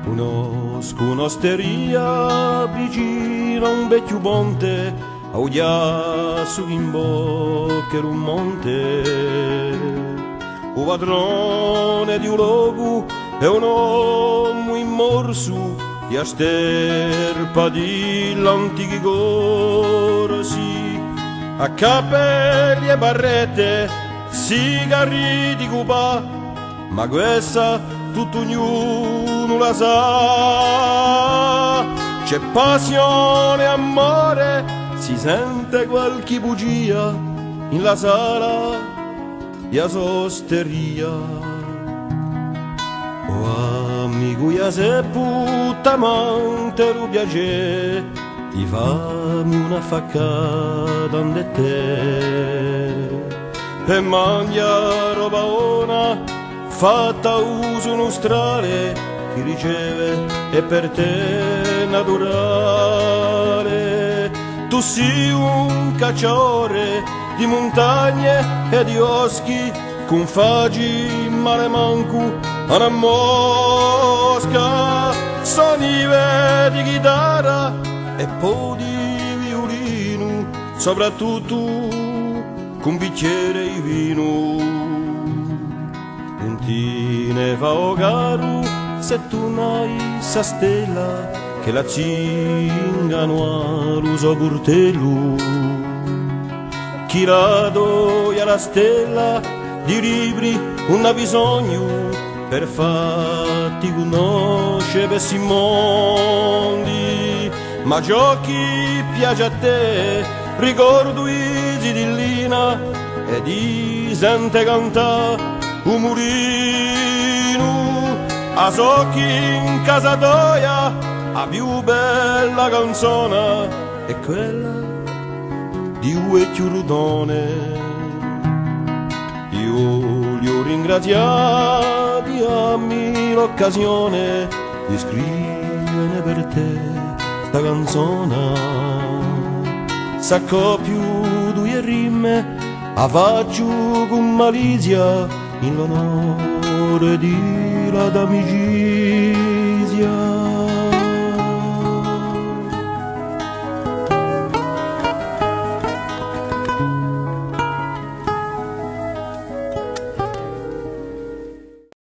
Conosco un'osteria vicino a un vecchio ponte, a udia su in bocca un monte. O padrone di un luogo è un uomo immorso di a sterpa di l'antichi corsi, a capelli e barrette, sigari di Cuba, ma questa tutto ognuno la sa. C'è passione e amore, si sente qualche bugia in la sala di sosteria. Oh amico, ya se puttamente lo piace, ti fammi una faccata ande te e mangia roba buona fatta uso nostrale, chi riceve è per te naturale. Tu sei un cacciatore di montagne e di oschi, con fagi male manco una mosca. Sonive di chitarra e poi di violino, soprattutto con bicchiere di vino. Non ti ne va o caro se tu n'hai sa stella che la cingano all'uso burtello. Chi la doia la stella di libri non ha bisogno per farti conoscere questi mondi, ma ciò che piace a te ricordo i zidillina e di sente cantare un mulino. A socchi in casa tua la più bella canzone è quella di un vecchio rudone. Io li ho ringraziati, ammi l'occasione di scrivere per te sta canzone. Sacco più due rime, a faccio con malizia in l'onore di la d'amicizia.